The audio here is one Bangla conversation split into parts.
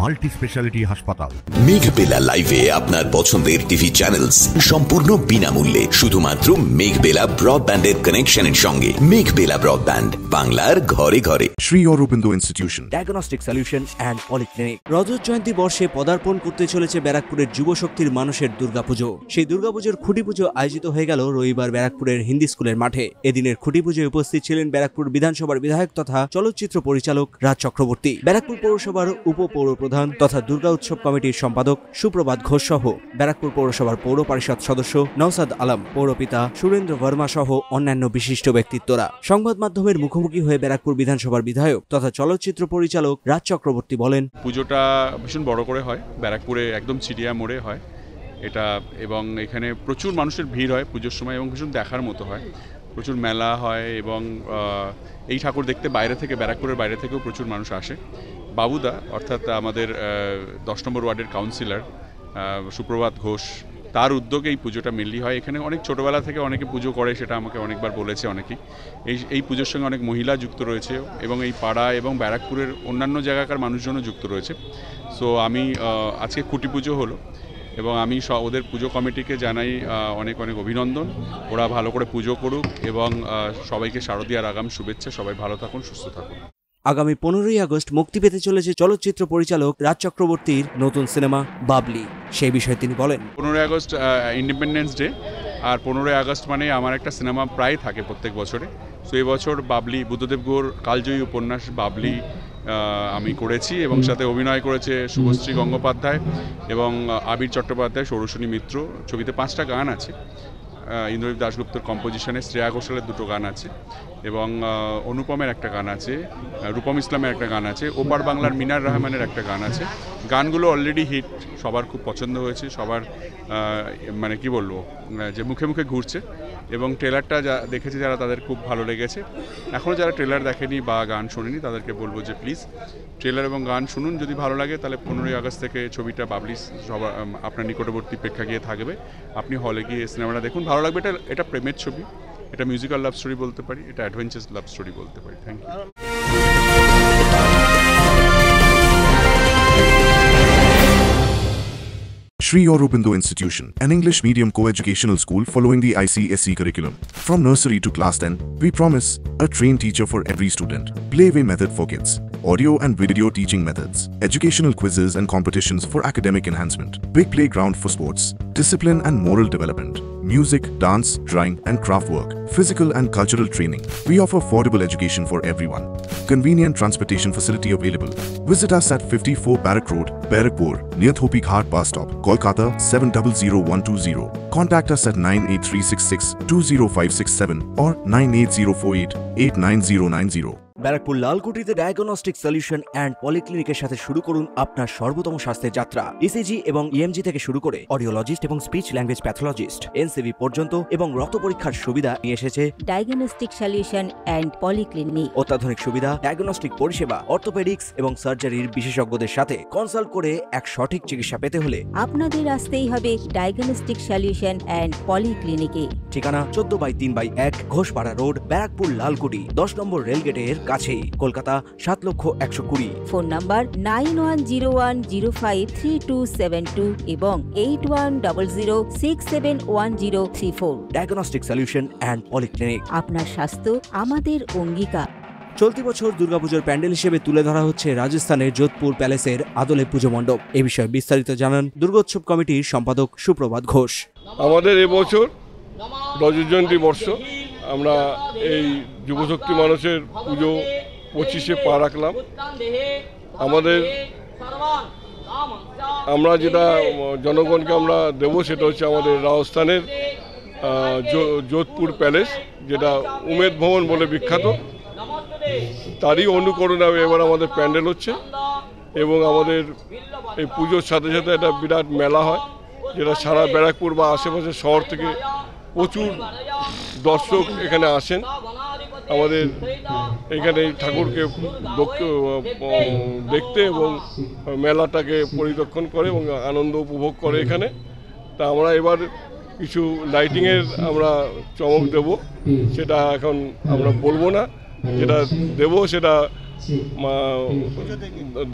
মাল্টি স্পেশালিটি হাসপাতাল। মেঘবেলা লাইভে আপনার পছন্দের টিভি চ্যানেলস সম্পূর্ণ বিনামূল্যে, শুধুমাত্র মেঘবেলা ব্রডব্যান্ডের কানেকশনের সঙ্গে। মেঘবেলা ব্রডব্যান্ড, বাংলার ঘরে ঘরে। Shri Aurobindo institution, diagnostic solution and polyclinic. রজত জয়ন্তী বর্ষে পদার্পণ করতে চলেছে ব্যারাকপুরের যুবশক্তির মানুষের দুর্গাপুজো। সেই দুর্গাপুজোর খুঁটি পুজো আয়োজিত হয়ে গেল রবিবার ব্যারাকপুরের হিন্দি স্কুলের মাঠে। এদিনের খুঁটি পুজোয় উপস্থিত ছিলেন ব্যারাকপুর বিধানসভার বিধায়ক তথা চলচ্চিত্র পরিচালক রাজ চক্রবর্তী, ব্যারাকপুর পৌরসভার উপপৌর প্রধান তথা দুর্গা উৎসব কমিটির সম্পাদক সুপ্রভাত ঘোষ সহ ব্যারাকপুর পৌরসভার পৌর পরিষদ সদস্য নওসাদ আলম, পৌরপিতা সুরেন্দ্র বর্মা সহ অন্যান্য বিশিষ্ট ব্যক্তিত্বরা। সংবাদ মাধ্যমের মুখোমুখি হয়ে ব্যারাকপুর বিধানসভার বিধায়ক তথা চলচ্চিত্র পরিচালক রাজ চক্রবর্তী বলেন, পুজোটা ভীষণ বড় করে হয়, ব্যারাকপুরে একদম চিড়িয়া মোড়ে হয় এটা, এবং এখানে প্রচুর মানুষের ভিড় হয় পুজোর সময় এবং ভীষণ দেখার মতো হয়। প্রচুর মেলা হয় এবং এই ঠাকুর দেখতে বাইরে থেকে, ব্যারাকপুরের বাইরে থেকেও প্রচুর মানুষ আসে। বাবুদা অর্থাৎ আমাদের 10 নম্বর ওয়ার্ডের কাউন্সিলর সুপ্রভাত ঘোষ, তার উদ্যোগে এই পুজোটা মেনলি হয়। এখানে অনেক ছোটোবেলা থেকে অনেকে পুজো করে, সেটা আমাকে অনেকবার বলেছে অনেকেই। এই পুজোর সঙ্গে অনেক মহিলা যুক্ত রয়েছে এবং এই পাড়া এবং ব্যারাকপুরের অন্যান্য জায়গাকার মানুষজনও যুক্ত রয়েছে। সো আমি আজকে খুঁটি পুজো হলো এবং আমি ওদের পুজো কমিটিকে জানাই অনেক অনেক অভিনন্দন। ওরা ভালো করে পুজো করুক এবং সবাইকে শারদীয়ার আগাম শুভেচ্ছা। সবাই ভালো থাকুন, সুস্থ থাকুন। আগামী 15ই আগস্ট মুক্তি পেতে চলেছে চলচ্চিত্র পরিচালক রাজ চক্রবর্তীর নতুন সিনেমা বাবলি। সেই বিষয়ে তিনি বলেন, 15ই আগস্ট ইন্ডিপেন্ডেন্স ডে, আর 15ই আগস্ট মানে আমার একটা সিনেমা প্রায় থাকে প্রত্যেক বছরে। সো এই বছর বাবলি, বুদ্ধদেব গুহর কালজয়ী উপন্যাস বাবলি আমি করেছি এবং সাথে অভিনয় করেছে শুভশ্রী গঙ্গোপাধ্যায় এবং আবির চট্টোপাধ্যায়, সৌরসনী মিত্র। ছবিতে 5টা গান আছে, ইন্দ্রদীপ দাশগুপ্তর কম্পোজিশনে শ্রেয়া ঘোষালের 2টো গান আছে এবং অনুপমের একটা গান আছে, রূপম ইসলামের একটা গান আছে, ওপার বাংলার মিনার রহমানের একটা গান আছে। গানগুলো অলরেডি হিট, সবার খুব পছন্দ হয়েছে, সবার মানে কি বলবো যে মুখে মুখে ঘুরছে এবং ট্রেলারটা দেখেছে যারা, তাদের খুব ভালো লেগেছে। এখনও যারা ট্রেলার দেখেনি বা গান শোনেনি তাদেরকে বলবো যে প্লিজ ট্রেলার এবং গান শুনুন। যদি ভালো লাগে তাহলে 15ই আগস্ট থেকে ছবিটা বাবলি সবার আপনার নিকটবর্তী প্রেক্ষাগৃহে থাকবে, আপনি হলে গিয়ে সিনেমাটা দেখুন, ভালো লাগবে। এটা প্রেমের ছবি, এটা মিউজিক্যাল লাভ স্টোরি বলতে পারি, এটা অ্যাডভেঞ্চার লাভ স্টোরি বলতে পারি। Thank you. Shri Aurobindo Institution, an English medium co-educational school following the ICSE curriculum. From nursery to class 10, we promise a trained teacher for every student. Playway method for kids, audio and video teaching methods, educational quizzes and competitions for academic enhancement, big playground for sports, discipline and moral development, music, dance, drawing and craft work, physical and cultural training. We offer affordable education for everyone. Convenient transportation facility available. Visit us at 54 Barrack Road, Barakpur, near Thopi Ghat bus stop, Kolkata 700120. Contact us at 98366 20567 or 98048 89090. Barrackpore লালকুটিতে ডায়াগনস্টিক সলিউশন অ্যান্ড পলিক্লিনিকের সাথে শুরু করুন আপনার সর্বোত্তম স্বাস্থ্যের যাত্রা। ইসিজি এবং ইএমজি থেকে শুরু করে অডিওলজিস্ট এবং স্পিচ ল্যাঙ্গুয়েজ প্যাথোলজিস্ট, এনসিভি পর্যন্ত এবং রক্ত পরীক্ষার সুবিধা নিয়ে এসেছে ডায়াগনস্টিক সলিউশন অ্যান্ড পলিক্লিনিক। অত্যাধুনিক সুবিধা, ডায়াগনস্টিক পরিষেবা, অর্থোপেডিক্স এবং সার্জারির বিশেষজ্ঞদের সাথে কনসাল্ট করে এক সঠিক চিকিৎসা পেতে হলে আপনাদের আসতেই হবে ডায়াগনস্টিক সলিউশন অ্যান্ড পলিক্লিনিকে। ঠিকানা 14/3/1 ঘোষপাড়া রোড, ব্যারাকপুর লালকুটি, 10 নম্বর রেলগেটের কাছেই, কলকাতা 7,120,000। ফোন নাম্বার 9101053272 এবং 8100671034। Diagnostic solution and polyclinic. আপনার স্বাস্থ্য আমাদের অঙ্গীকার। চলতি বছর দুর্গাপুজোর প্যান্ডেল হিসেবে তুলে ধরা হচ্ছে রাজস্থানের যোধপুর প্যালেসের আদলে পুজো মণ্ডপ। এ বিষয়ে বিস্তারিত জানান দুর্গোৎসব কমিটির সম্পাদক সুপ্রভাত ঘোষ। আমাদের এবছর রজত জয়ন্তী বর্ষ, আমরা এই যুবশক্তি মানুষের পুজো 25-এ পা রাখলাম। আমরা যেটা জনগণকে আমরা দেবো সেটা হচ্ছে আমাদের রাজস্থানের যোধপুর প্যালেস, যেটা উমেদ ভবন বলে বিখ্যাত। তারই অনুকরণে এবার আমাদের প্যান্ডেল হচ্ছে এবং আমাদের এই পুজোর সাথে সাথে একটা বিরাট মেলা হয়, যেটা সারা ব্যারাকপুর বা আশেপাশের শহর থেকে প্রচুর দর্শক এখানে আসেন। আমাদের এখানে ঠাকুরকে দেখতে এবং মেলাটাকে পরিদর্শন করে এবং আনন্দ উপভোগ করে এখানে। তা আমরা এবার কিছু লাইটিংয়ের আমরা চমক দেব, সেটা এখন আমরা বলবো না। যেটা দেব সেটা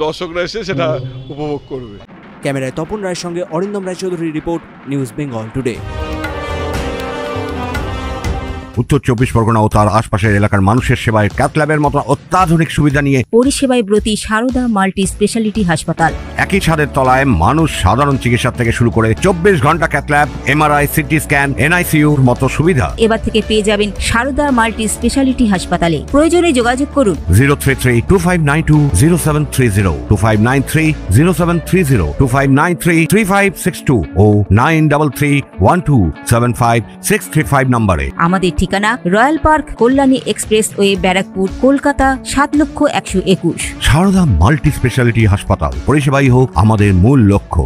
দর্শকরা এসে সেটা উপভোগ করবে। ক্যামেরায় তপন রায়ের সঙ্গে Arindam Roychowdhury, report, news Bengal today. উত্তর 24 পরগনা ও তার আশপাশের এলাকার মানুষের সেবায় ক্যাথ ল্যাবের মতো অত্যাধুনিক সুবিধা নিয়ে পরিষেবায় ব্রতী সারদা মাল্টি স্পেশালিটি হাসপাতাল। একই ছাদের তলায় মানুষ সাধারণ চিকিৎসা থেকে শুরু করে 24 ঘন্টা cath lab, MRI, CT scan, এনআইসিইউর মতো সুবিধা এবার থেকে পেয়ে যাবেন সারদা মাল্টি স্পেশালিটি হাসপাতালে। প্রয়োজনে যোগাযোগ করুন 033-2592-0730, 2593-0730, 2593-3562 ও 9331275635 নম্বরে। আমাদের ঠিকানা royal park, Kalyani expressway, Barrackpore, Kolkata 7,121,000। Sarada multi speciality হাসপাতাল, পরিষেবাই হোক আমাদের মূল লক্ষ্য।